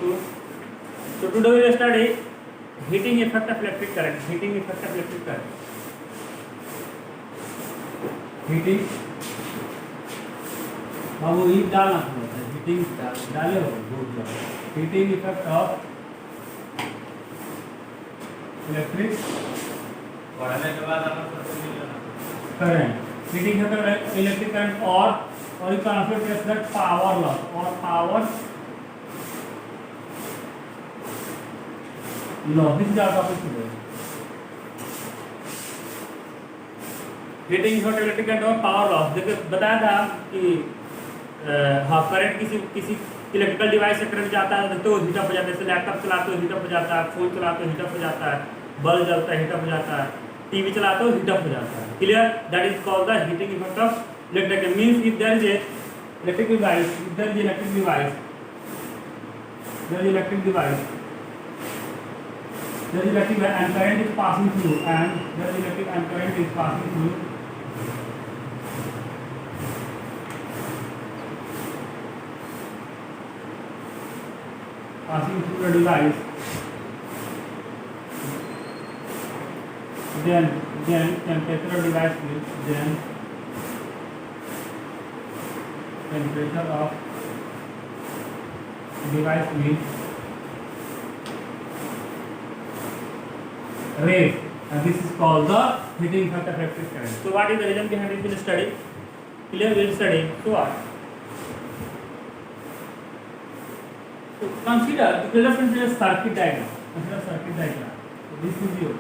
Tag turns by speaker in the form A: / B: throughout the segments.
A: 2. So today we will study heating effect of electric current. Heating effect of electric current. Heating. Babu heat डालना होता है. Heating डाले हो good job. Heating effect of electric
B: पढ़ने के बाद अपन
A: current. Heating effect of electric current or you can also test that power loss or power loss. This is our topic today. Heating effect electric current और power loss. देखिए बताया था कि हाँ current किसी इलेक्ट्रिकल डिवाइस से current जाता है तो हीटअप हो जाता है. जैसे लैपटॉप चलाते हो हीटअप हो जाता है, फोन चलाते हो हीटअप हो जाता है, बल्ब जलता है हीटअप हो जाता है, टीवी चलाते हो हीटअप हो जाता है. Clear? That is called the heating effect of electric. Means if there is a electric device, if there is electric device, there is electric device, there is electric and current is passing through, and there is electric and current is passing through. Passing through the device, then temperature of device will then temperature of device will raise, and this is called the heating effect of electric current. So what is the reason behind it? We will study. Clear? We will study. So what? So consider, let us consider circuit diagram. Consider circuit diagram. So this is your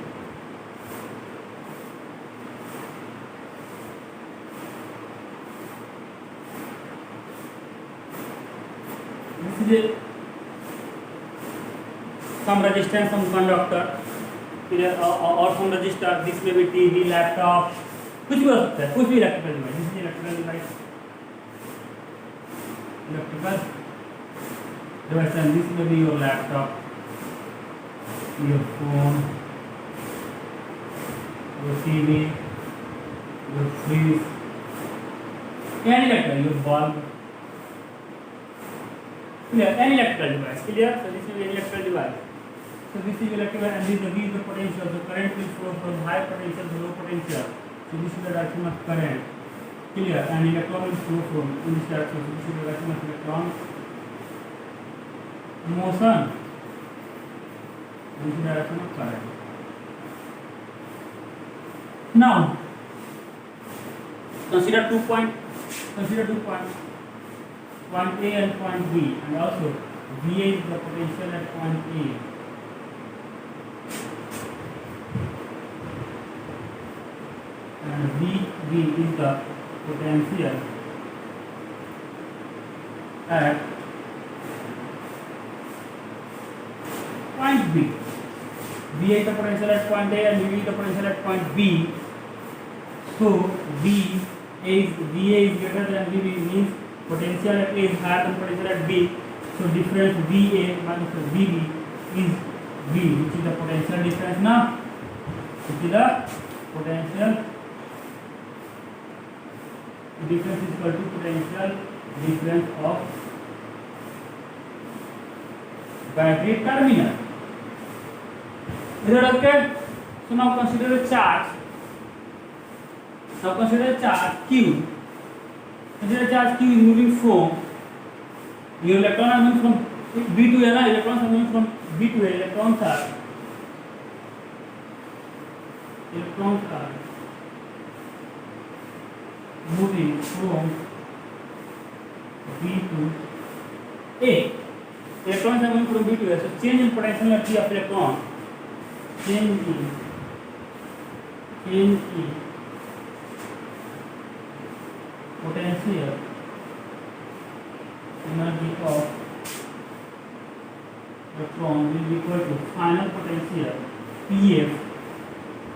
A: some resistance, some conductor, or some resistor. This may be TV, laptop, कुछ भी हो सकता है, कुछ भी electrical device. This is electrical device, electrical device, and this may be your laptop, your phone, your TV, your fridge, any electrical, your bulb. Clear? Any electrical device. Clear? So this is an electrical device. So this is electrical, and this is the potential. The current will flow from high potential to low potential. So this is the direction of current. Clear? And electron will flow from in this direction. So this is the direction of electron motion. This is the direction of current. Now consider 2 points. Consider 2 points. Point A and point B, and also VA is the potential at point A. And VB is the potential at point B. VA is the potential at point A and VB is the potential at point B. So VA is greater than VB, means potential at A is higher than potential at B. So difference VA minus VB is V, which is the potential difference now. Which is the potential difference is equal to potential difference of battery terminal. Is that okay? So now consider a charge. Now consider a charge Q. Consider charge Q is moving from your electron are moving from B to A. Electrons are moving from B to A. Electrons are moving from B to A. Electrons are moving from B to A. So change in potentiality of electron. Change in potential energy of electron will be equal to final potential PF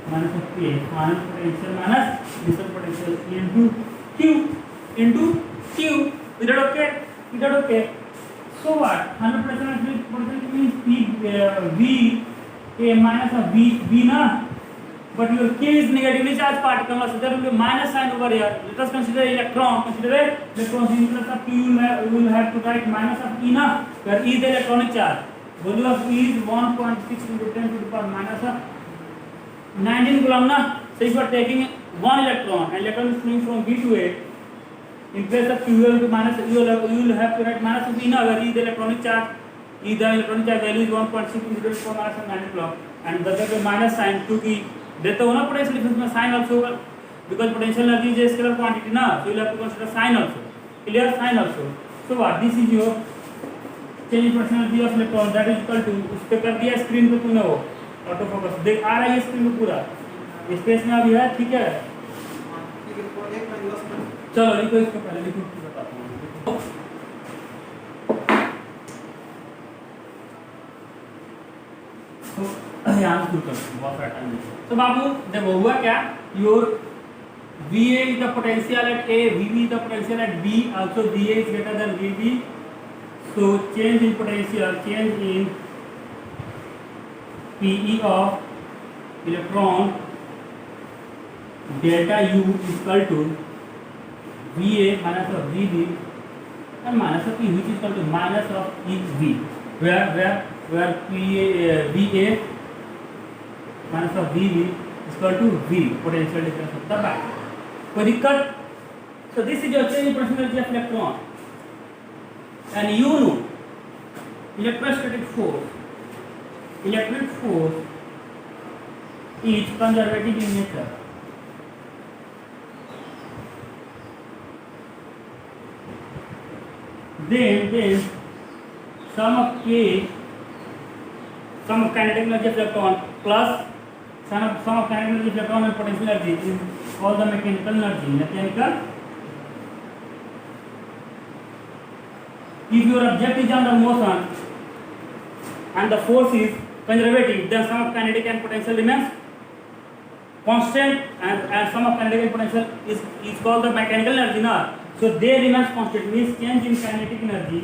A: minus of PA, final potential minus initial potential into Q. Is that okay? Is that okay? So what? 100% potential means P V A minus of V na. but your K is negatively charged particle, so there will be minus sign over here. Let us consider electron. Consider electrons in plus of Q. You will have to write minus of E na, where E is the electronic charge. Value of E is 1.6 into 10 to the power minus of 19 coulomb na. So if you are taking one electron and electron is flowing from B to A, in place of Q you will minus, you will have to write minus of E na, where E is the electronic charge. E the electronic charge value is 1.6 into 10 to the power minus of 19 coulomb, and there will be minus sign क्योंकि देता हो ना potential difference में sign also होगा, because potential energy is scalar quantity ना, so you have to consider sign also. Clear? Sign also. So what this is your change in potential energy of electron, that is equal to, उस पे कर दिया screen पे तूने वो auto focus देख आ रहा है स्क्रीन पे पूरा स्पेस में अभी है. ठीक है, चलो लिखो इसको, पहले लिखो बताता हूं. यहाँ शुरू कर बहुत सारा टाइम. तो बाबू देखो हुआ क्या, your VA is the potential at A, VB is the potential at B, also VA is greater than VB, so change in potential, change in PE of electron delta U is equal to VA minus of VB and minus of E, which is equal to minus of EV, where VA minus of VB is equal to V, potential difference of the band. कोई दिक्कत? So this is your change in potential energy of electron, and you know electrostatic force. Electric force is conservative in nature. Then sum of kinetic energy of electron plus sum of kinetic energy of electron and potential energy is called the mechanical energy. Mechanical. If your object is under motion and the force is conservative, then sum of kinetic and potential remains constant, and sum of kinetic and potential is called the mechanical energy na. So they remains constant, means change in kinetic energy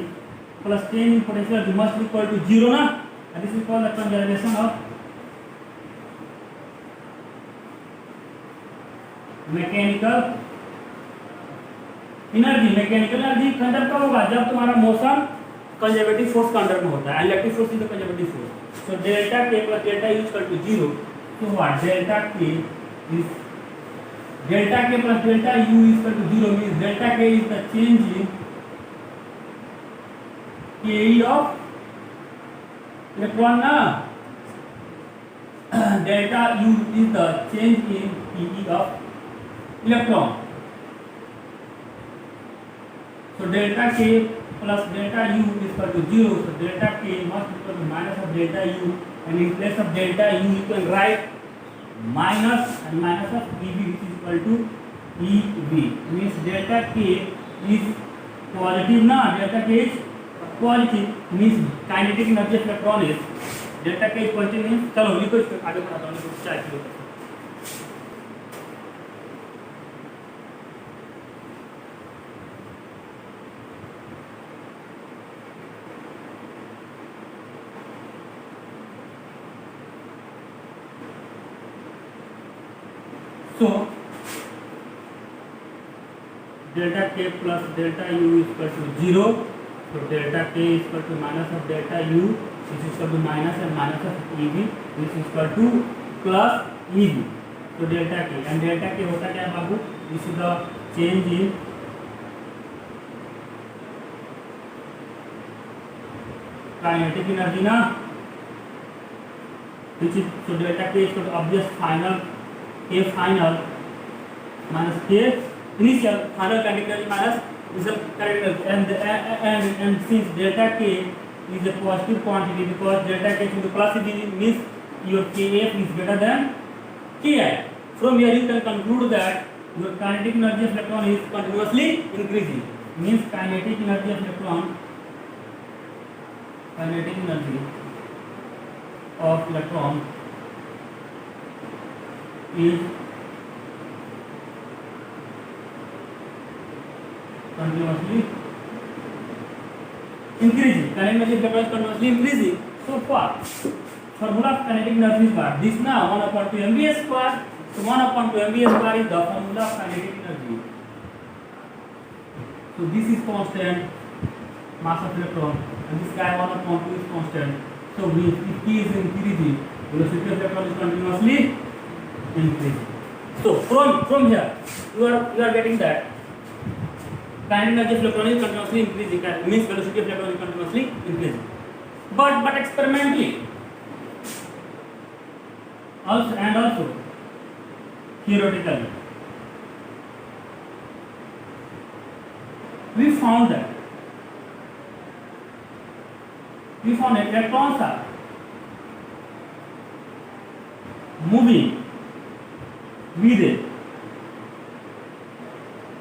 A: plus change in potential energy must be equal to 0 na, and this is called the conservation of mechanical energy. Mechanical energy conserve कब होगा? जब तुम्हारा motion conservative force के under में होता है, electric force is the conservative force. So delta K plus delta U equal to 0. So what delta K plus delta U equal to 0 means delta K is the change in K of electron ना, delta U is the change in PE of electron. So delta k plus delta u is equal to 0. So delta k must be equal to minus of delta u, and in place of delta u you can write minus and minus of EV, which is equal to EV. Means delta k is positive na, delta k is positive means kinetic energy of electron is delta k is positive means. चलो लिखो इसको आगे बढ़ाता हूँ, लिखो क्या है. So delta k plus delta u is equal to 0. So delta k is equal to minus of delta u, which is equal to minus and minus of EV, which is equal to plus EV. So delta k and delta k होता क्या है बाबू? This is the change in kinetic energy ना, which is, so delta k is equal to obvious final K final minus K initial, final kinetic energy minus initial kinetic energy, and since delta K is a positive quantity, because delta K to the plus means your Kf is greater than Ki. From here you can conclude that your kinetic energy of electron is continuously increasing, means kinetic energy of electron is continuously increasing. Kinetic energy of electron is continuously increasing. So far, formula of kinetic energy is what? This now 1/2 mv square. So 1/2 mv square is the formula of kinetic energy. So this is constant mass of electron, and this guy 1/2 is constant. So if T is increasing, velocity of electron is continuously increasing. So from here you are getting that kinetic energy of electron is continuously increasing. Means velocity of electron is continuously increasing. But experimentally also theoretically we found electrons are moving with a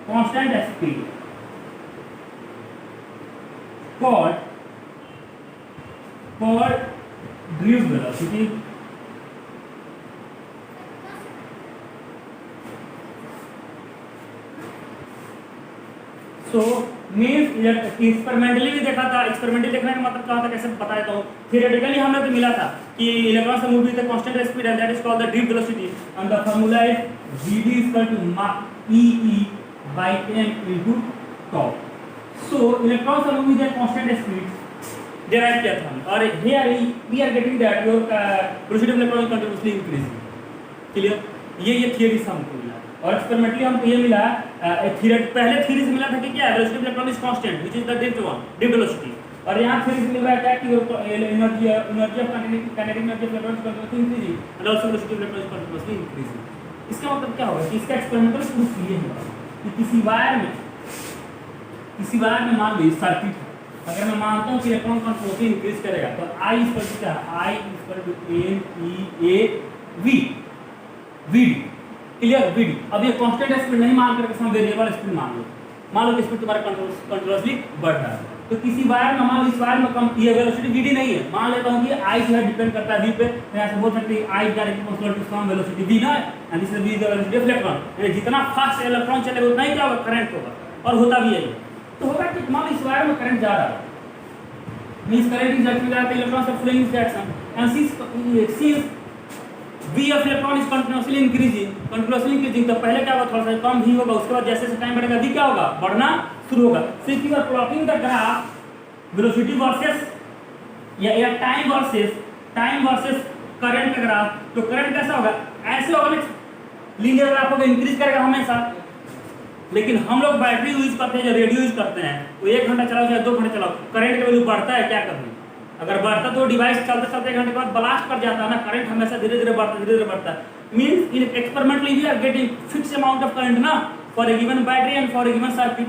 A: constant speed called drift velocity. So means experimentally भी देखा था, experimentally देखने का मतलब क्या होता है कैसे बता देता हूँ। थियोरेटिकली हमें तो मिला था कि इलेक्ट्रॉन से move with constant speed and that is called the drift velocity and the formula is vd E by m into tau. So electrons are moving with a constant speed derive किया था हमने, और here we are getting that your velocity of electron is continuously increasing. Clear? ये theory से हमको मिला, और experimentally हमको ये मिला पहले थ्योरी से मिला था कि क्या है velocity of electron is constant which is the drift velocity, और यहाँ थ्योरी से मिल रहा है क्या कि energy of kinetic energy of electron is continuously increasing and also velocity of electron is continuously increasing. इसका मतलब क्या होगा कि इसका एक्सपेरिमेंटल प्रूफ ये होगा कि किसी वायर में मान लीजिए सर्किट है, अगर मैं मानता हूँ कि इलेक्ट्रॉन कंटीन्यूअसली इंक्रीज करेगा तो I इक्वल टू क्या है, I equal to NEAV VD, clear VD। अब ये कांस्टेंट स्पीड नहीं मान करके हम वेरिएबल स्पीड मान लो कि स्पीड तुम्हारा कंटीन्यूअसली बढ़ रहा है, तो किसी वायर में मान लो इस वायर में कम ये वेलोसिटी VD नहीं है, मान लेता हूँ कि I जो है डिपेंड करता है V पे, मैं ऐसे बोल सकते हैं I directly proportional to some velocity V ना, and this is V the velocity of electron, यानी जितना फास्ट इलेक्ट्रॉन चलेगा उतना ही क्या होगा, करंट होगा, और होता भी है। तो होगा कि मान लो इस वायर में करंट जा रहा है, मींस करंट इस डायरेक्शन में जा रहा है, electrons are flowing in direction, and since V of electron is continuously increasing, तो पहले क्या होगा, थोड़ा सा कम V होगा, उसके बाद जैसे जैसे टाइम बढ़ेगा V क्या होगा, बढ़ना शुरू होगा। So if you are plotting the graph velocity versus या टाइम वर्सेस करंट का ग्राफ, तो करंट कैसा होगा, ऐसे होगा ना, लीनियर ग्राफ होगा, इंक्रीज करेगा हमेशा। लेकिन हम लोग बैटरी यूज करते हैं, जो रेडियो यूज करते हैं, वो 1 घंटा चलाओ चाहे 2 घंटे चलाओ, करंट का वैल्यू बढ़ता है, क्या करें, अगर बढ़ता तो डिवाइस चलते चलते 1 घंटे के बाद ब्लास्ट कर जाता है ना, करंट हमेशा धीरे धीरे बढ़ता है। Means in experimentally we are getting fix amount of current ना for a given battery and for a given circuit.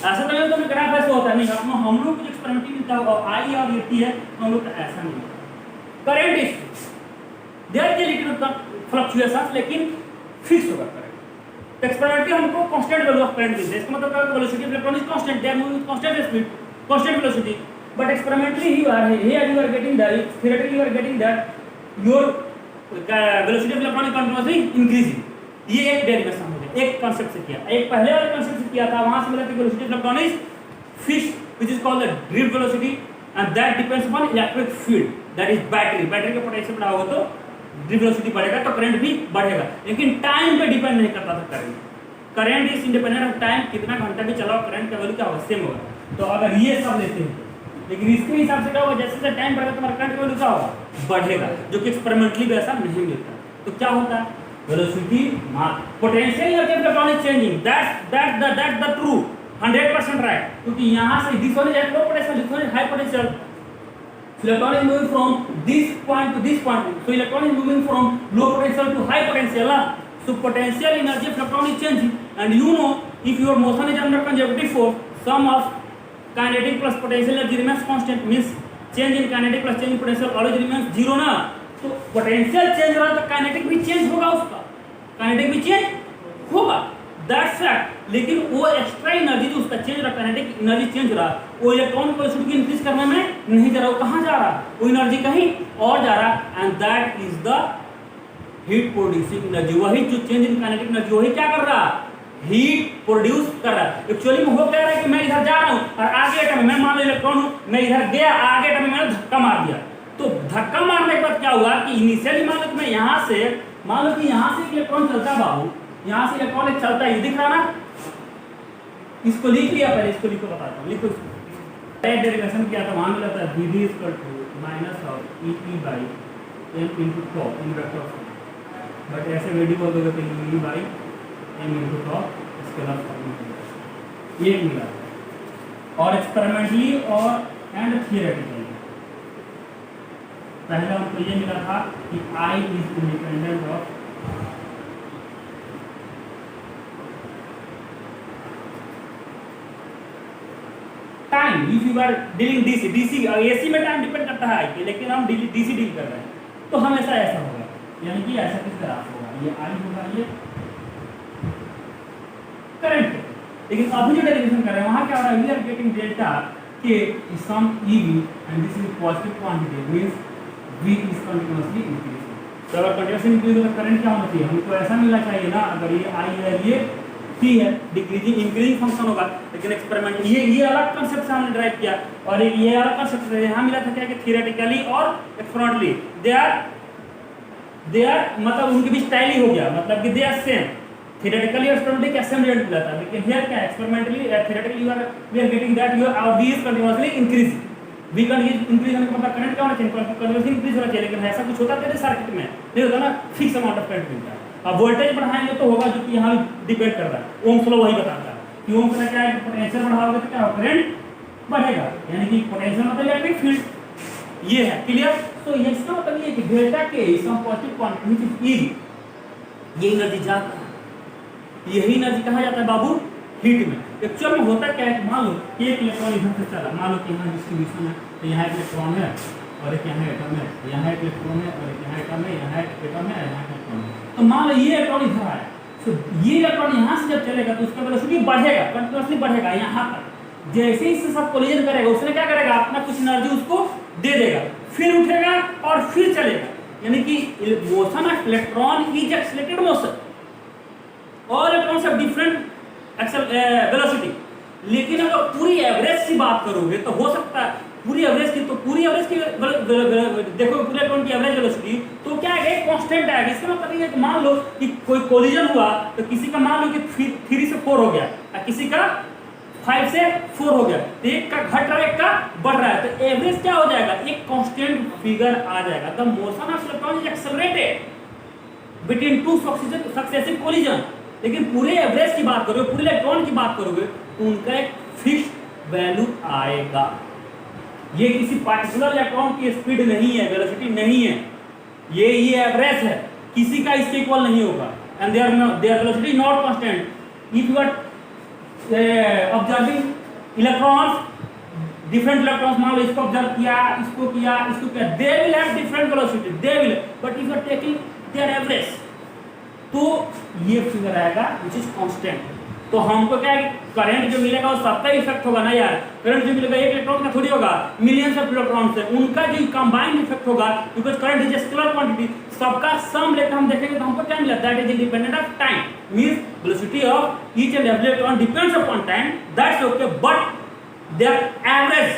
A: ऐसा तो नहीं तो ग्राफ ऐसे होता है, नहीं हम लोग कुछ एक्सपेरिमेंटली मिलता है, और आई और ये टी है, हम लोग का ऐसा नहीं है। Current is there is little fluctuations, लेकिन फिक्स होगा करंट। एक्सपेरिमेंटली हमको कांस्टेंट वैल्यू ऑफ करंट मिलता है, इसका मतलब क्या है, velocity of electron is constant, they are moving with constant speed, constant velocity. But experimentally you are getting that, theoretically you are getting that your velocity of electron is continuously increasing। ये एक derivation हो गया, एक concept से किया, एक पहले वाले कांसेप्ट से किया था, वहां से मिला कि velocity of electron is fixed which is called the drift velocity and that depends upon electric field, that is battery का पोटेंशियल बढ़ा होगा तो drift velocity बढ़ेगा, तो करंट भी बढ़ेगा, लेकिन टाइम पे डिपेंड नहीं करता था current is independent of time, कितना घंटा भी चलाओ करंट का वैल्यू क्या होगा, सेम होगा। तो अगर ये सब लेते हैं, लेकिन इसके हिसाब से क्या होगा, जैसे जैसे टाइम बढ़ेगा तुम्हारा करंट का वैल्यू क्या होगा, बढ़ेगा, जो कि एक्सपेरिमेंटली भी ऐसा नहीं मिलता। तो क्या होता है, velocity potential energy of electron is changing, that's the true 100% right, क्योंकि यहां से this one is low potential, this one is high potential, electron is moving from this point to this point, so electron is moving from low potential to high potential ना, so potential energy of electron is changing, and you know if your motion is under conservative force, sum of kinetic plus potential energy remains constant, means change in kinetic plus change in potential always remains zero ना, तो potential change रहा तो kinetic भी change होगा, उसका kinetic भी change होगा, that's fact। लेकिन वो एक्स्ट्रा एनर्जी जो उसका चेंज रहा, kinetic एनर्जी चेंज रहा, वो इलेक्ट्रॉन को वेलोसिटी को इंक्रीज करने में नहीं जा रहा, वो कहाँ जा रहा, वो एनर्जी कहीं और जा रहा, and that is the heat producing energy. वही जो चेंज इन काइनेटिक एनर्जी वही क्या कर रहा, हीट प्रोड्यूस कर रहा है। एक्चुअली में वो कह रहा है कि मैं इधर जा रहा हूँ और आगे एटम मैं मान लो इलेक्ट्रॉन हूँ, मैं इधर गया, आगे एटम मैंने धक्का मार दिया, तो धक्का मारने के बाद क्या हुआ कि इनिशियली मान लो कि मैं यहाँ से मान लो कि यहाँ से इलेक्ट्रॉन चलता है बाबू, यहाँ से इलेक्ट्रॉन चलता है, ये दिख रहा ना, इसको लिख लिया, पहले इसको लिखो, बताता हूँ, लिखो इसको। डेरिवेशन किया था, वहाँ मिला था Vd - EP by m into tau in vector form, but ऐसे वैल्यू बोल दोगे तो E by m into tau scalar form में ये मिला, और एक्सपेरिमेंटली और एंड थियोरेटिकली पहले हमको ये मिला था कि I is independent of time. If you are dealing DC, AC में टाइम डिपेंड करता है आई पे, लेकिन हम डीसी डील कर रहे हैं तो हमेशा ऐसा होगा, यानी कि ऐसा किस तरह होगा, ये आई होगा, ये करंट। लेकिन अभी जो डेरिवेशन कर रहे हैं वहां क्या हो रहा है, we are getting delta K some EV and this is positive quantity, means V is continuously increasing. तो अगर कंटीन्यूअसली इंक्रीज होगा करंट क्या होना चाहिए, हमको ऐसा मिलना चाहिए ना, अगर ये आई है, ये टी है, डिक्रीजिंग इंक्रीजिंग फंक्शन होगा। लेकिन एक्सपेरिमेंट ये अलग कंसेप्ट से हमने ड्राइव किया, और ये अलग कंसेप्ट से यहाँ मिला था क्या कि थियोरेटिकली और एक्सपेरिमेंटली दे आर मतलब उनके बीच टैली हो गया, मतलब कि दे आर सेम, थियोरेटिकली और एक्सपेरिमेंटली का सेम रिजल्ट मिला था। लेकिन हियर क्या experimentally theoretically we are getting that your our V is continuously increasing, V continuously increase होने का मतलब करंट क्या होना चाहिए, कंटीन्यूअसली इंक्रीज होना चाहिए। लेकिन ऐसा कुछ होता है सर्किट में नहीं होता ना, फिक्स अमाउंट ऑफ करंट मिलता है। अब वोल्टेज बढ़ाएंगे तो होगा, जो कि यहाँ डिपेंड कर रहा है, ओम्स लॉ वही बताता है कि ओम्स लॉ क्या है, पोटेंशियल बढ़ाओगे तो क्या होगा, करंट बढ़ेगा, यानी कि पोटेंशियल मतलब इलेक्ट्रिक फील्ड, ये है क्लियर। तो इसका मतलब ये कि delta K some positive quantity ई, ये एनर्जी जाता है, यही एनर्जी कहा जाता है बाबू हीट में। एक्चुअल में होता क्या है कि मान लो एक इलेक्ट्रॉन इधर से चला, मान लो कि यहाँ डिस्ट्रीब्यूशन है, तो यहाँ एक इलेक्ट्रॉन है और एक यहाँ एटम है, यहाँ एक इलेक्ट्रॉन है और एक यहाँ एटम है, यहाँ एक एटम है, यहाँ इलेक्ट्रॉन है। तो मान लो ये इलेक्ट्रॉन इधर आया, तो ये इलेक्ट्रॉन यहाँ से जब चलेगा तो उसका वेलोसिटी बढ़ेगा, कंटीन्यूअसली बढ़ेगा यहाँ तक। जैसे ही इससे सब कोलिजन करेगा, उसने क्या करेगा, अपना कुछ एनर्जी उसको दे देगा, फिर उठेगा और फिर चलेगा, यानी कि motion of electron is accelerated motion, और इलेक्ट्रॉन्स हैव डिफरेंट वेलोसिटी। लेकिन अगर पूरी एवरेज की बात करोगे तो हो सकता है पूरी एवरेज की देखो पूरे इलेक्ट्रॉन की एवरेज वेलोसिटी तो क्या है, कांस्टेंट आएगा। इसका मतलब ये है कि मान लो कि कोई कोलिजन हुआ तो किसी का मान लो कि 3 से 4 हो गया और किसी का 5 से 4 हो गया, तो एक का घट रहा है एक का बढ़ रहा है, तो एवरेज क्या हो जाएगा, एक कांस्टेंट फिगर आ जाएगा। The motion of electron is accelerated between two successive collision. लेकिन पूरे एवरेज की बात करोगे, पूरे इलेक्ट्रॉन की बात करोगे तो उनका एक फिक्स्ड वैल्यू आएगा। ये किसी पार्टिकुलर इलेक्ट्रॉन की स्पीड नहीं है, वेलोसिटी नहीं है, ये एवरेज है, किसी का इसके इक्वल नहीं होगा। And their velocity not constant. If you are observing electrons, different electrons, मान लो इसको ऑब्जर्व किया, इसको किया, इसको किया, they will have different velocity, they will, but if you are taking their average तो ये फिगर आएगा विच इज कांस्टेंट। तो हमको क्या है, करंट जो मिलेगा वो सबका इफेक्ट होगा ना यार, करंट जो मिलेगा एक इलेक्ट्रॉन का थोड़ी होगा, मिलियंस ऑफ इलेक्ट्रॉन से, उनका जो कंबाइंड इफेक्ट होगा, because current is a scalar quantity, सबका सम लेकर हम देखेंगे तो हमको क्या मिला, that is independent of time, means velocity of each and every electron depends upon time, that's okay, but there average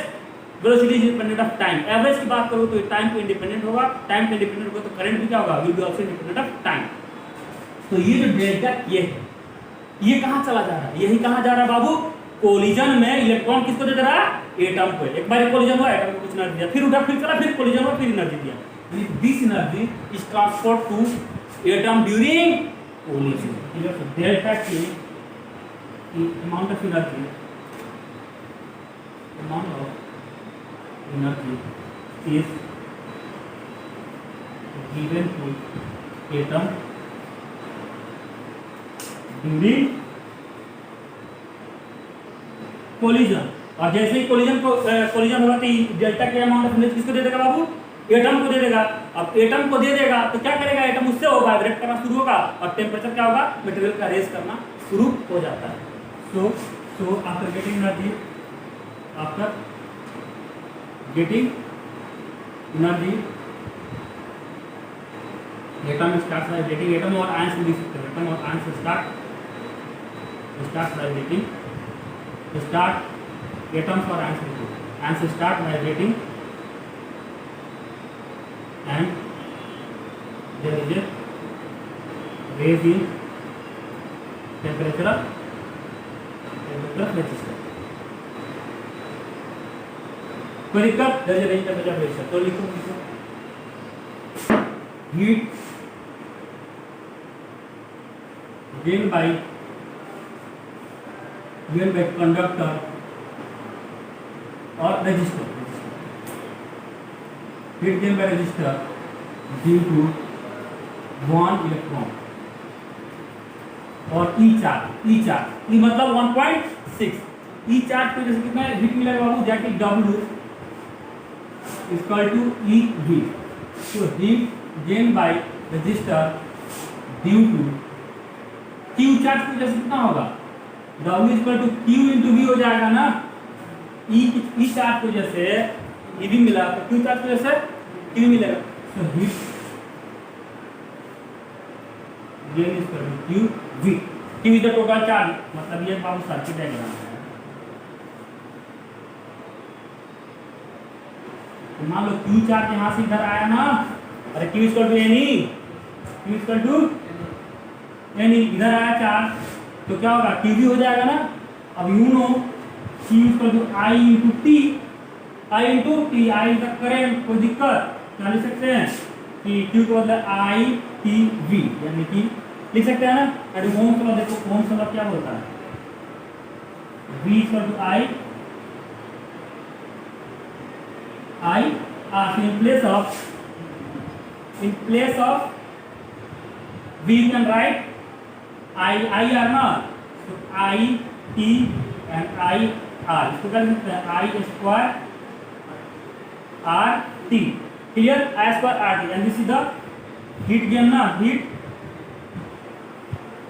A: velocity is independent of time. Average की बात करो तो टाइम पे इंडिपेंडेंट होगा, टाइम पे इंडिपेंडेंट होगा तो करंट भी क्या होगा, will be also independent of time. तो ये जो डेल्टा ये है, ये कहाँ चला जा रहा है, यही कहाँ जा रहा है बाबू, कोलिजन में इलेक्ट्रॉन किसको दे रहा है, एटम को। एक बार कोलिजन हुआ, एटम को कुछ एनर्जी दिया, फिर उठा, फिर चला, फिर कोलिजन हुआ, फिर एनर्जी दिया। This energy is transferred to atom during collision. Delta की amount of energy is given to atom during collision। और जैसे ही कोलिजन होगा तो डेल्टा के अमाउंट ऑफ एनर्जी किसको दे देगा बाबू, एटम को दे देगा। अब एटम को दे देगा तो क्या करेगा, एटम उससे होगा वाइब्रेट करना शुरू होगा और टेम्परेचर क्या होगा, मटेरियल का रेज करना शुरू हो जाता है। So after getting energy, after getting energy atom starts vibrating, atom और आयंस भी लिख सकते हैं, एटम और ions start vibrating, start atoms और ions start vibrating and there is a raise in temperature resistor. कोई दिक्कत? there is a raise in temperature resistor. तो लिखो heat gained by conductor or resistor. Heat gained by resistor due to one electron और E charge E मतलब 1.6 E charge को जैसे कितना heat मिलेगा बाबू, that is W equal to EV. तो heat gain by resistor due to Q charge को जैसे कितना होगा, W equal to Q into V हो जाएगा ना. E चार्ज को जैसे EV मिला तो Q चार्ज को जैसे Q मिलेगा. तो heat gain is equal to QV. Q is the total charge, मतलब ये बाबू सर्किट डायग्राम है. तो मान लो Q चार्ज यहाँ से इधर आया ना, अरे Q equal to NE, Q equal to NE, इधर आया चार्ज तो क्या होगा, QV हो जाएगा ना. अब you know Q equal to I into T, I into T, I is the current. कोई दिक्कत? क्या लिख सकते हैं कि Q को बदले ITV, यानी कि लिख सकते हैं ना. अरे ओम्स लॉ देखो, ओम्स लॉ क्या बोलता है, V equal to I R. So in place of V you can write IR ना, so IT and IR. इसको क्या लिख सकते हैं, I square RT. Clear? I square RT and this is the heat gain ना, heat,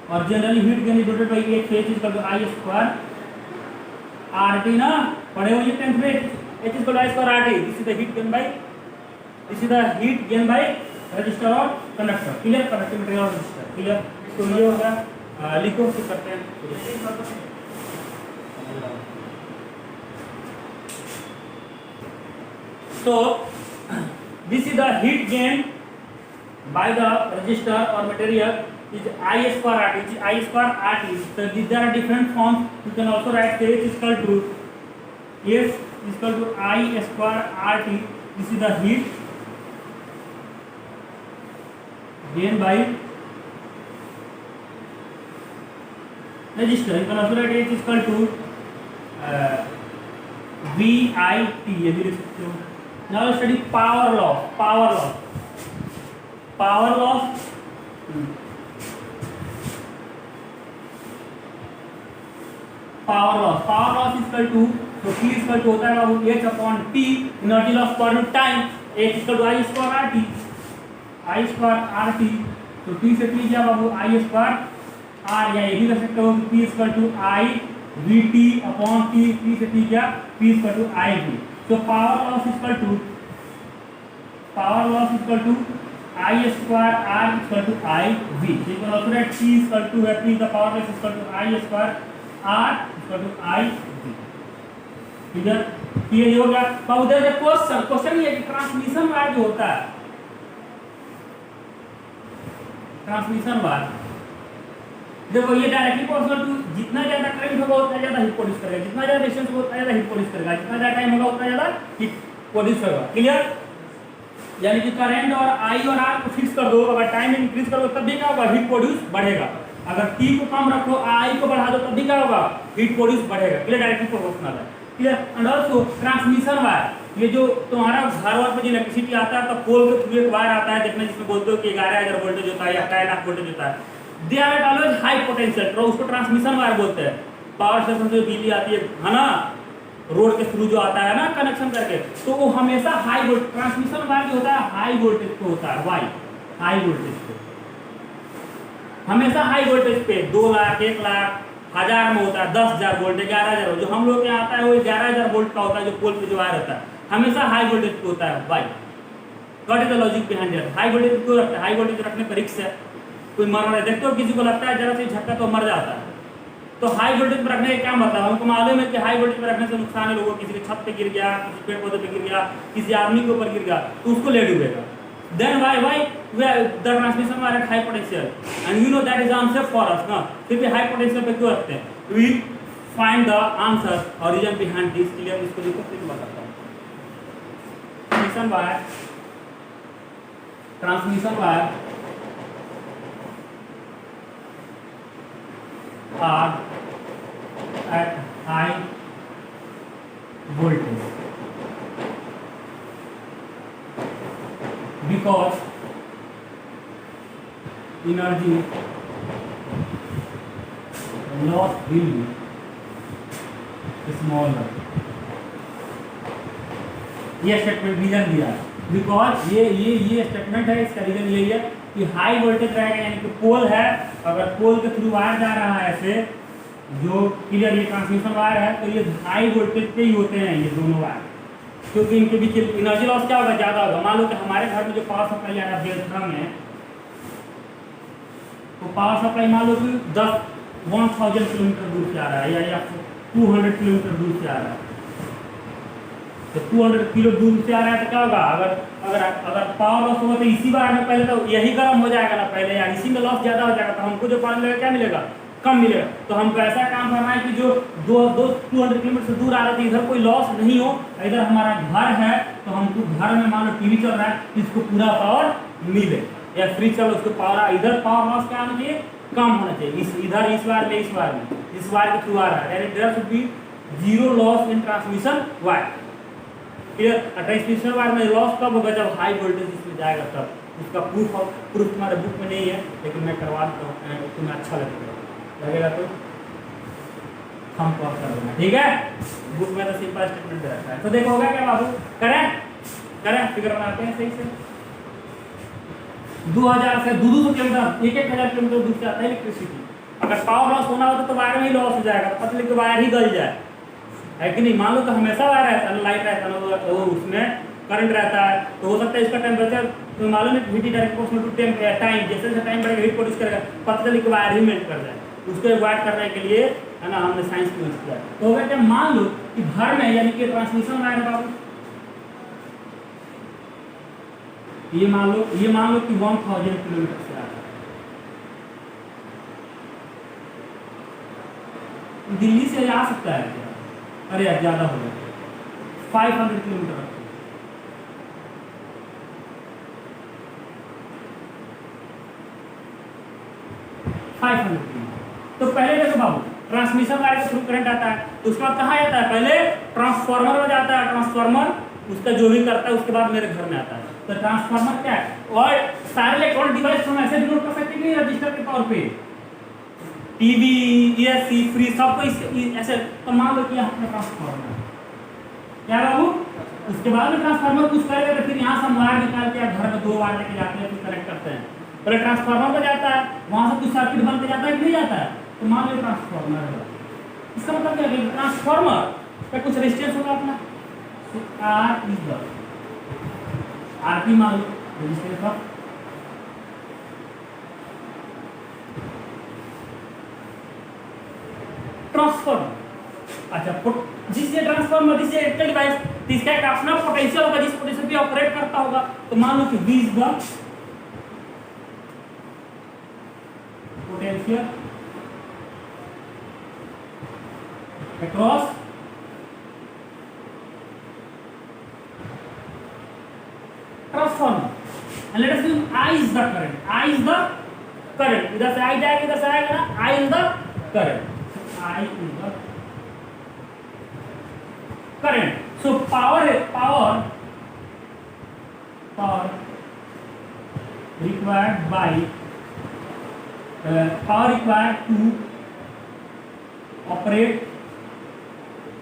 A: और generally heat gain is denoted by H is equal to I square RT ना, पढ़े हो ये 10th में. H is equal to I square RT. This is the heat gain by resistor or conductor. Clear? Conductor material और resistor. Clear? तो ये होगा. लिखो फिर करते हैं. So this is the heat gain by the resistor or material is I square RT. Which is I square RT. So there are different forms. You can also write H is equal to S is equal to I square RT. This is the heat gain by resistor. You can also write H is equal to VIT. ये भी लिख सकते हो. Now let's study power loss. Power loss is equal to, तो P is equal to होता है बाबू H upon T, energy loss per unit time. H is equal to I square RT. तो T से T क्या बाबू, I square R, या ये भी कर सकते हो P is equal to I VT upon T. T से T क्या, P is equal to IV. So power loss is equal to I square R is equal to IV. So you can also write T is equal to, that means the power loss is equal to I square R is equal to IV. इधर ये हो गया. अब उधर जो question ये कि transmission wire जो होता है, ट्रांसमिशन वायर देखो ये डायरेक्टली प्रोपोर्शनल टू जितना ज्यादा करंट होगा उतना ज्यादा हीट प्रोड्यूस करेगा, जितना ज्यादा रेजिस्टेंस होगा उतना ज्यादा हीट प्रोड्यूस करेगा, जितना ज्यादा टाइम होगा उतना ज्यादा हीट प्रोड्यूस होगा. क्लियर? यानी कि करंट और I और R को फिक्स कर दो, अगर टाइम इंक्रीज करो तब भी क्या होगा, हीट प्रोड्यूस बढ़ेगा. अगर T को कम रखो, I को बढ़ा दो तब भी क्या होगा, हीट प्रोड्यूस बढ़ेगा. क्लियर? डायरेक्टली प्रोपोर्शनल है. Clear? And also transmission wire, ये जो तुम्हारा घर वार पर जो इलेक्ट्रिसिटी आता है तो पोल के थ्रू एक वायर आता है, देखना जिसमें बोलते हो कि 11,000 वोल्टेज होता है या 2,00,000 वोल्टेज होता है. They are at always high potential, तो उसको ट्रांसमिशन वायर बोलते हैं. पावर स्टेशन से बिजली आती है ना, रोड के थ्रू जो आता है ना कनेक्शन करके, तो वो हमेशा हाई वोल्टेज, ट्रांसमिशन वायर जो होता है हाई वोल्टेज पे होता है. वाई हाई वोल्टेज पे, हमेशा हाई वोल्टेज पे 2 लाख 1 लाख 1000 में होता है, 10,000 वोल्ट 11,000. जो हम लोग के आता है वो 11,000 वोल्ट का होता है, जो पोल पे जो वायर होता है हमेशा हाई वोल्टेज पे होता है. Why what is the logic behind it? High voltage क्यों रखते हैं? हाई वोल्टेज रखने पर रिस्क है, कोई मर रहा है, देखते हो किसी को लगता है जरा से झटका तो मर जाता है. तो हाई वोल्टेज पर रखने का क्या मतलब, हमको मालूम है कि हाई वोल्टेज पर रखने से नुकसान है लोगों, किसी के छत पे गिर गया, किसी पेड़ पौधे पे गिर गया, किसी आदमी के ऊपर गिर गया तो उसको ले डूबेगा. then why the transmission wire at high potential, and you know that is the answer for us ना, फिर भी high potential पे क्यों रखते हैं? We will find the answer origin behind this. Clear? इसको देखो फिर बताता हूँ. transmission wire are at high voltage because energy loss will be smaller. ये स्टेटमेंट रीजन दिया है बिकॉज ये स्टेटमेंट है, इसका रीजन यही है कि हाई वोल्टेज रहेगा, यानी कि पोल है, अगर पोल के थ्रू वायर जा रहा है ऐसे, जो क्लियर ये ट्रांसमिशन वायर है, तो ये हाई वोल्टेज पे ही होते हैं ये दोनों वायर, क्योंकि इनके बीच एनर्जी लॉस क्या होगा, ज़्यादा होगा. मान लो कि हमारे घर में जो पावर सप्लाई आ रहा है बेलथम में, तो पावर सप्लाई मान लो कि 1000 किलोमीटर दूर से आ रहा है या 200 किलोमीटर दूर से आ रहा है. तो 200 किलो दूर से आ रहा है तो क्या होगा, अगर पावर लॉस होगा तो इसी बार में पहले तो यही गर्म हो जाएगा ना पहले, या इसी में लॉस ज़्यादा हो जाएगा, तो हमको जो पावर मिलेगा क्या मिलेगा, कम मिलेगा. तो हमको ऐसा काम करना है कि जो 200 किलोमीटर से दूर आ रहा है इधर कोई लॉस नहीं हो, इधर हमारा घर है तो हमको घर में मान लो टीवी चल रहा है, इसको पूरा पावर मिले, या फ्रिज चल उसको पावर, इधर पावर लॉस क्या होना चाहिए, कम होना चाहिए. इधर इस वायर में इस वायर के थ्रू आ रहा है, there should be zero loss in transmission wire. Clear? Transmission wire में लॉस कब होगा, जब हाई वोल्टेज इसमें जाएगा तब. उसका प्रूफ तुम्हारे बुक में नहीं है, लेकिन मैं करवा देता हूँ, तुम्हें अच्छा लगेगा तो हम कॉल कर देना, ठीक है? बुक में तो सिंपल स्टेटमेंट दे रखा है. तो देखो होगा क्या बाबू, करें फिगर बनाते हैं सही से. 2000 से 200 किलोमीटर 1000 किलोमीटर दूर से आता है इलेक्ट्रिसिटी. अगर पावर लॉस होना होता तो वायर में ही लॉस हो जाएगा, पतले के वायर ही गल जाए, है कि नहीं? मान लो कि हमेशा वायर रहता है, लाइट रहता है, वो उसमें करंट रहता है, तो हो सकता है इसका टेम्परेचर तो मालूम है heat direct proportional to time, जैसे जैसे टाइम बढ़ेगा हीट प्रोड्यूस करेगा, पतले के वायर ही मेल्ट कर जाए. उसको अवॉइड करने के लिए है ना हमने साइंस यूज किया. तो होगा क्या, मान लो कि घर में यानी कि ट्रांसमिशन वायर है बाबू, ये मान लो कि 1000 किलोमीटर से आ रहा है. दिल्ली से आ सकता है क्या? अरे यार ज़्यादा हो गया, 500 किलोमीटर रखो. 500 किलोमीटर. तो पहले देखो बाबू, ट्रांसमिशन वायर के थ्रू करंट आता है, तो उसके बाद कहाँ जाता है, पहले ट्रांसफार्मर में जाता है, ट्रांसफार्मर उसका जो भी करता है उसके बाद मेरे घर में आता है. तो ट्रांसफार्मर क्या है, और सारे इलेक्ट्रॉनिक डिवाइस हम ऐसे डिनोट कर सकते हैं कि रजिस्टर के तौर पे, टीवी, एसी, फ्रिज सबको ऐसे. तो मान लो कि यहाँ पे ट्रांसफार्मर क्या बाबू, उसके बाद में ट्रांसफार्मर कुछ करेगा तो फिर यहाँ से हम वायर निकाल के घर में 2 वायर लेके जाते हैं, फिर कनेक्ट करते हैं. पहले ट्रांसफार्मर पे जाता है, वहाँ से कुछ सर्किट बन के जाता है कि नहीं जाता है. तो मान लो ट्रांसफार्मर है, इसका मतलब क्या है, ट्रांसफार्मर का कुछ रेजिस्टेंस होगा अपना, तो आर इज द आरपी मान लो रेजिस्टेंस ऑफ ट्रांसफार्मर. अच्छा, जिससे ट्रांसफार्मर जिससे इलेक्ट्रिकल डिवाइस, इसका एक अपना पोटेंशियल होगा जिस पोटेंशियल पे ऑपरेट करता होगा. तो मान लो कि V is the potential across transformer, and let us assume I is the current. I is the current. इधर से I जाएगा, इधर से आएगा ना, I is the current. I is the current. So power required by power required to operate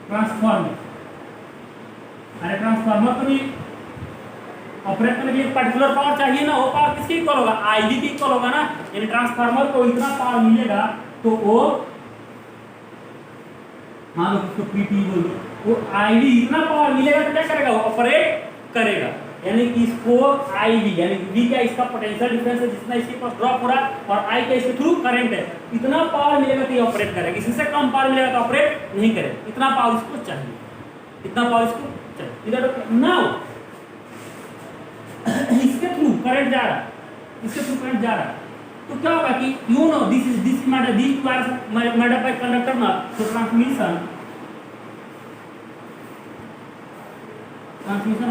A: transformer. अरे transformer को भी ऑपरेट करने के लिए पर्टिकुलर पावर चाहिए ना, वो पावर किसके इक्वल होगा, आईवी के इक्वल होगा ना. यानी ट्रांसफार्मर को इतना पावर मिलेगा तो वो मान लो उसको पीटी बोल दो, वो आईवी इतना पावर मिलेगा तो क्या करेगा, वो ऑपरेट करेगा. यानी कि इसको आईवी यानी वी क्या इसका पोटेंशियल डिफरेंस है जितना इसके पास ड्रॉप हो रहा है, और आई का इसके थ्रू करंट है, इतना पावर मिलेगा तो ये ऑपरेट करेगा. इससे कम पावर मिलेगा तो ऑपरेट नहीं करेगा. इतना पावर इसको चाहिए, इतना पावर इसको चाहिए. इधर नाउ इसके थ्रू करंट जा रहा है, इसके थ्रू करंट जा रहा है, तो क्या होगा कि you know this matter these two are made up by conductor ना, तो transmission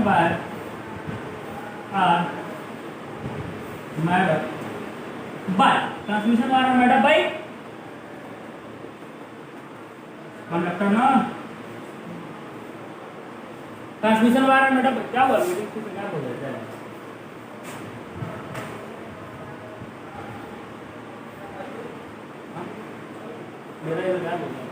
A: wire are made up by conductor ना, ट्रांसमिशन वायर मेड अप क्या हुआ मीटिंग से क्या बोल रहे थे? मेरा ये क्या बोल रहा है?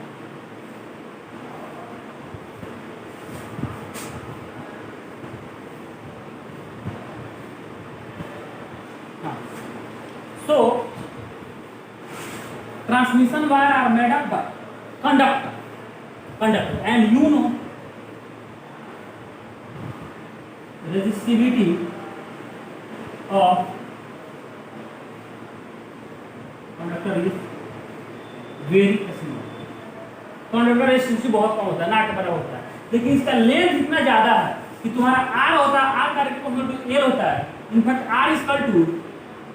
A: So transmission wire are made up by conductor and you know resistivity of conductor is very small. Conductor resistivity बहुत कम होता है, ना के बराबर होता है, लेकिन इसका लेंथ इतना ज्यादा है कि तुम्हारा R होता है, R का रेस्पेक्ट L होता है, in fact R is equal to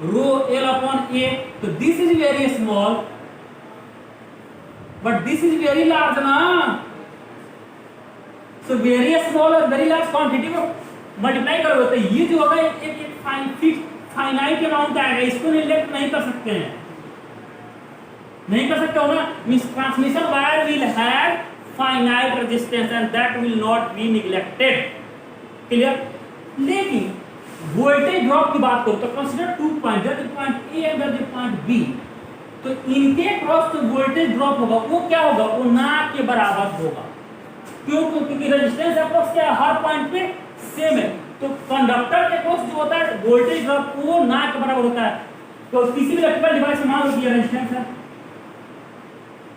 A: rho L upon A, तो this is very small but this is very large ना, so very small और very large quantity को मल्टीप्लाई करोगे तो ये जो होगा एक फाइनाइट अमाउंट आएगा, इसको निगलेक्ट नहीं कर सकते हैं, नहीं कर सकते हो ना, means transmission wire will have finite resistance and that will not be neglected, clear. लेकिन वोल्टेज ड्रॉप की बात करो तो consider 2 point, that point A and that point B, तो इनके क्रॉस जो वोल्टेज ड्रॉप होगा वो क्या होगा, वो ना के बराबर होगा, क्यों? क्योंकि रेजिस्टेंस अप्रॉक्स क्या है, हर पॉइंट पे सेम है, तो कंडक्टर के क्रॉस जो होता है वोल्टेज ड्रॉप वो ना के बराबर होता है। तो किसी भी इलेक्ट्रिकल डिवाइस में मान लो कि रेजिस्टेंस है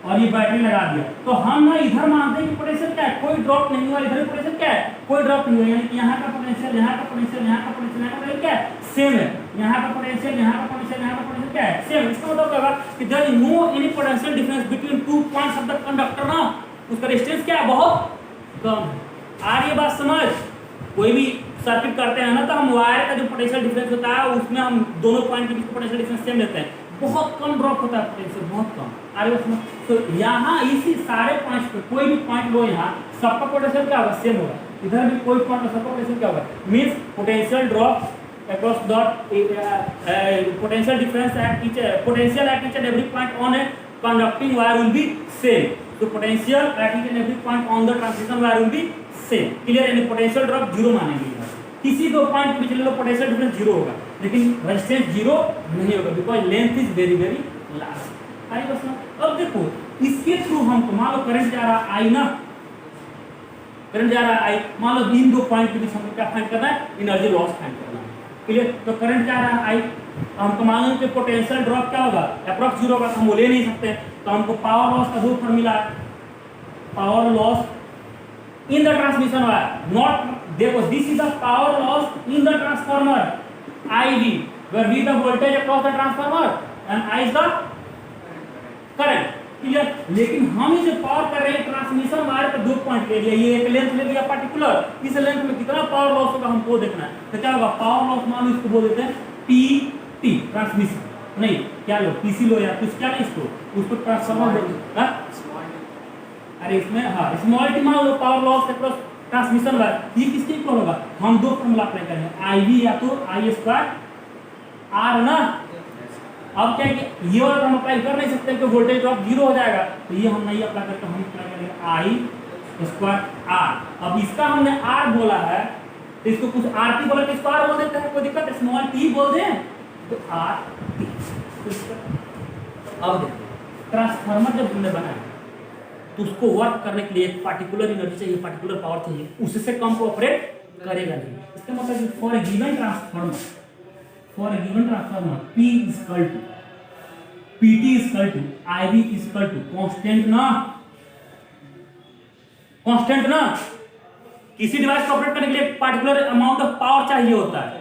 A: और ये बैटरी लगा दिया, तो हम ना इधर मानते हैं कि पोटेंशियल क्या है, कोई ड्रॉप नहीं हुआ, इधर पोटेंशियल क्या है, कोई ड्रॉप नहीं हुआ, यानी कि यहाँ का पोटेंशियल, यहाँ का पोटेंशियल, यहाँ का पोटेंशियल, यहाँ का पोटेंशियल क्या है, सेम है, यहाँ का पोटेंशियल, यहाँ का पोटेंशियल, यहाँ का पोटेंशियल क्या है, सेम। इसका मतलब क्या होगा कि there is no any potential difference between 2 points of the conductor ना, उसका रेजिस्टेंस क्या है, बहुत कम है। आ रही है बात समझ? कोई भी सर्किट करते हैं ना तो हम वायर का जो पोटेंशियल डिफरेंस होता है उसमें हम दोनों पॉइंट के बीच का पोटेंशियल डिफरेंस सेम लेते हैं, बहुत कम ड्रॉप होता है पोटेंशियल, बहुत कम। अरे उसमें तो यहाँ इसी सारे पॉइंट्स पे कोई भी पॉइंट लो, यहाँ सबका पोटेंशियल क्या होगा, सेम होगा, इधर भी कोई पॉइंट सबका पोटेंशियल क्या होगा, means potential drop across dot potential difference at each and every point on a conducting wire will be same, so potential at each and every point on the transmission wire will be same, clear। यानी potential drop zero मानेंगे, किसी दो point के बीच में potential difference zero होगा, लेकिन resistance zero नहीं होगा because length is very very large. आई बस। अब देखो इसके थ्रू हमको मान लो करंट जा रहा है आई ना, करंट जा रहा है आई, मान लो इन दो पॉइंट के बीच हमको क्या फाइंड करना है, एनर्जी लॉस फाइंड करना है, क्लियर। तो करंट जा रहा है आई, हमको मालूम कि पोटेंशियल ड्रॉप क्या होगा, अप्रॉक्स जीरो होगा, तो हम वो ले नहीं सकते, तो हमको पावर लॉस का दो फॉर्मूला है, power loss in the transmission wire, not देखो this is the power loss in the transformer IV, where V the voltage across the transformer and I is the current, clear. लेकिन हम इसे power कर रहे हैं transmission wire पे दो point ले लिया, ये एक लेंथ ले लिया पर्टिकुलर, इस लेंथ में कितना पावर लॉस होगा हमको देखना है, तो क्या होगा पावर लॉस मान लो इसको बोल देते हैं PT ट्रांसमिशन, नहीं क्या लो PC लो या कुछ, क्या नहीं उसको ट्रांसफार्मर बोलते हैं, अरे इसमें हाँ स्मॉल टी मान low power loss across transmission wire, ये किसके इक्वल होगा, हम दो फॉर्मूला अप्लाई करेंगे, IV या तो I2R ना। अब क्या है कि ये वाला हम अप्लाई कर नहीं सकते क्योंकि वोल्टेज ड्रॉप जीरो हो जाएगा, तो ये हम नहीं अप्लाई करते, हम अप्लाई करेंगे I2R। अब इसका हमने R बोला है तो इसको कुछ RT बोला तो इसको R बोल देते हैं, कोई दिक्कत है, स्मॉल t बोल दें तो RT। अब देखो ट्रांसफार्मर जब हमने बनाया तो उसको वर्क करने के लिए एक पार्टिकुलर एनर्जी चाहिए, पार्टिकुलर पावर चाहिए, उससे कम को ऑपरेट करेगा नहीं। इसका मतलब for a given transformer P is equal to PT is equal to IV is equal to constant ना, किसी डिवाइस को ऑपरेट करने के लिए पार्टिकुलर अमाउंट ऑफ पावर चाहिए होता है,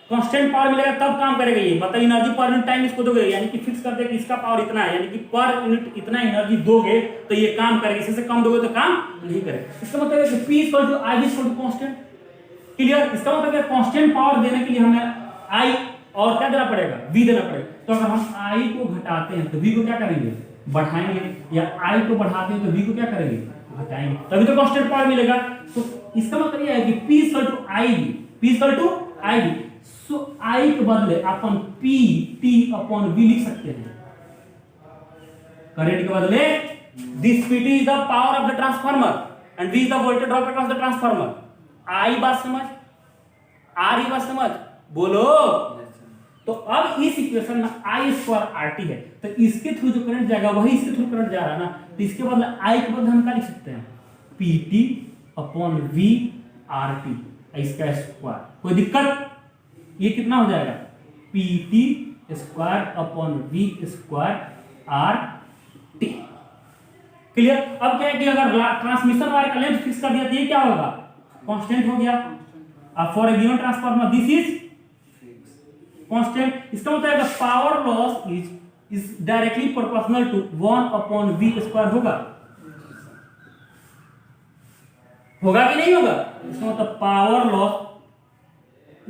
A: कांस्टेंट पावर मिलेगा तब काम करेगा ये, मतलब एनर्जी पर यूनिट टाइम इसको दोगे, यानी कि फिक्स कर दे कि इसका पावर इतना है, यानी कि पर यूनिट इतना एनर्जी दोगे तो ये काम करेगा, इससे कम दोगे तो काम नहीं करेगा। इसका मतलब है कि P is equal to IV is equal to constant, clear. इसका मतलब है कांस्टेंट पावर देने के लिए हमें आई और क्या देना पड़ेगा, v देना पड़ेगा। तो अगर हम i को घटाते हैं तो v को क्या करेंगे, बढ़ाएंगे, या i को बढ़ाते हैं तो v को क्या करेंगे, घटाएंगे, तभी तो कांस्टेंट पावर मिलेगा। तो इसका मतलब यह है कि p = iv, p = iv। So i के बदले अपन p t/v लिख सकते हैं। करंट के बदले this pt is the power of the transformer and v is the voltage drop across the transformer. आई बात समझ, आ रही बात समझ, बोलो। तो अब इस इक्वेशन में I² RT है, तो इसके थ्रू जो करंट जाएगा वही इसके थ्रू करंट जा रहा है ना, तो इसके बदले I के बदले हम क्या लिख सकते हैं, PT/V RT इसका स्क्वायर। कोई दिक्कत, ये कितना हो जाएगा, PT² V² RT। क्लियर। अब क्या है कि अगर ट्रांसमिशन वायर का लेंथ फिक्स कर दिया तो ये क्या होगा, कांस्टेंट हो गया। अब for a given transformer this is constant. इसका मतलब है power loss is directly proportional to 1/v² होगा कि नहीं होगा। इसका मतलब power loss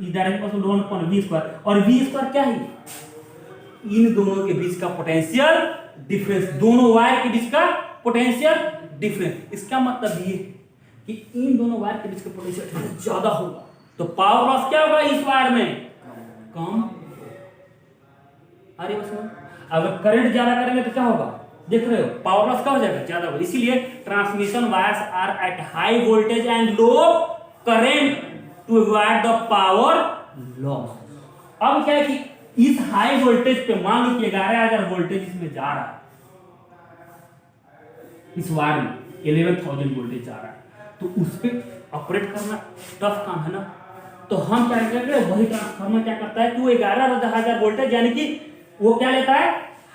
A: is directly proportional to 1/v²। और v² क्या है, इन दोनों के बीच का पोटेंशियल डिफरेंस, दोनों वायर के बीच का पोटेंशियल डिफरेंस। इसका मतलब ये कि इन दोनों वायर के बीच का पोटेंशियल डिफरेंस ज्यादा होगा, तो पावर लॉस क्या होगा इस वायर में, कम। अरे बस अगर करंट ज्यादा करेंगे तो क्या होगा, देख रहे हो, पावर लॉस क्या हो जाएगा, ज्यादा होगा। इसीलिए transmission wires are at high voltage and low current to avoid the power loss. अब क्या है कि इस हाई वोल्टेज पे मान लो कि 11,000 वोल्टेज इसमें जा रहा है, इस वायर में 11,000 वोल्टेज जा रहा है, तो उस पे ऑपरेट करना टफ काम है ना। तो हम क्या करेंगे, वही ट्रांसफार्मर क्या करता है कि वो 11,000 वोल्टेज यानी कि वो क्या लेता है,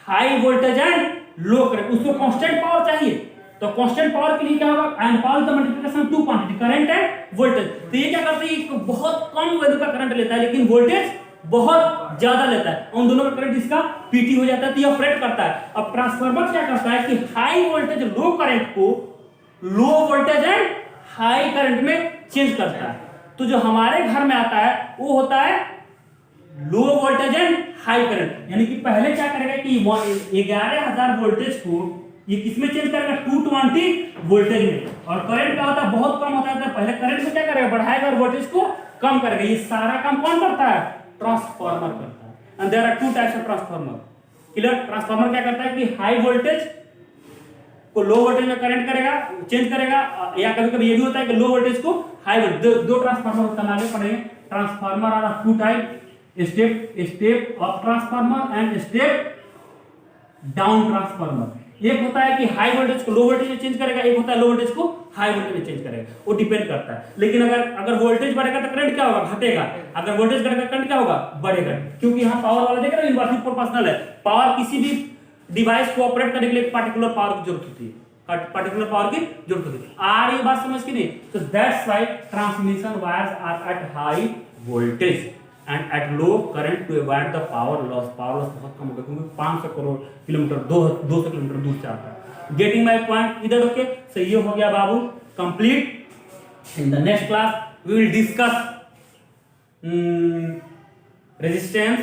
A: high voltage and low current, उसको कांस्टेंट पावर चाहिए। तो कांस्टेंट पावर के लिए क्या होगा, and power the multiplication two quantity current and voltage. तो ये क्या करते हैं, बहुत कम वैल्यू का करंट लेता है लेकिन वोल्टेज बहुत ज्यादा लेता है, उन दोनों का करंट इसका पीटी हो जाता है, तो ये ऑपरेट करता है। अब ट्रांसफार्मर क्या करता है कि हाई वोल्टेज लो करंट को low voltage and high current में चेंज करता है। तो जो हमारे घर में आता है वो होता है low voltage and high current, यानी कि पहले क्या करेगा कि 11,000 वोल्टेज को ये किसमें चेंज करेगा, 220 वोल्टेज में। और करंट क्या होता है, बहुत कम होता है, पहले करंट को क्या करेगा, बढ़ाएगा और वोल्टेज को कम करेगा। ये सारा काम कौन करता है, ट्रांसफार्मर करता है। And there are two types of transformer. Clear. Transformer क्या करता है कि हाई वोल्टेज को लो वोल्टेज में करंट करेगा, चेंज करेगा, या कभी कभी ये भी होता है कि लो वोल्टेज को हाई वोल्टेज। दो ट्रांसफार्मर होता है, आगे पढ़ेंगे। Transformer are two type, step up transformer and step down transformer. एक होता है कि हाई वोल्टेज को लो वोल्टेज में चेंज करेगा, एक होता है लो वोल्टेज को हाई वोल्टेज में चेंज करेगा, वो डिपेंड करता है। लेकिन अगर वोल्टेज बढ़ेगा तो करंट क्या होगा, घटेगा। अगर वोल्टेज घटेगा करंट क्या होगा, बढ़ेगा। क्योंकि यहाँ पावर वाला देख रहे हो, इनवर्सली प्रोपोर्शनल है। पावर किसी भी डिवाइस को ऑपरेट करने के लिए पार्टिकुलर पावर की जरूरत होती है, पार्टिकुलर पावर की जरूरत होती है। आ रही बात समझ की नहीं। तो that's why transmission wires are at high voltage and at low current to avoid the power loss. Power loss बहुत कम होगा क्योंकि 500 करोड़ किलोमीटर 200 किलोमीटर दूर से आता है। गेटिंग माय पॉइंट इधर। ओके, सो ये हो गया बाबू complete. In the next class we will discuss resistance,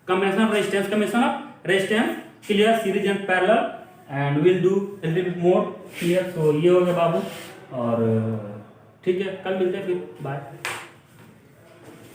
A: combination of resistance, combination of resistance, clear, series and parallel, and will do a little bit more clear। सो ये हो गया बाबू, और ठीक है, कल मिलते हैं फिर, बाय।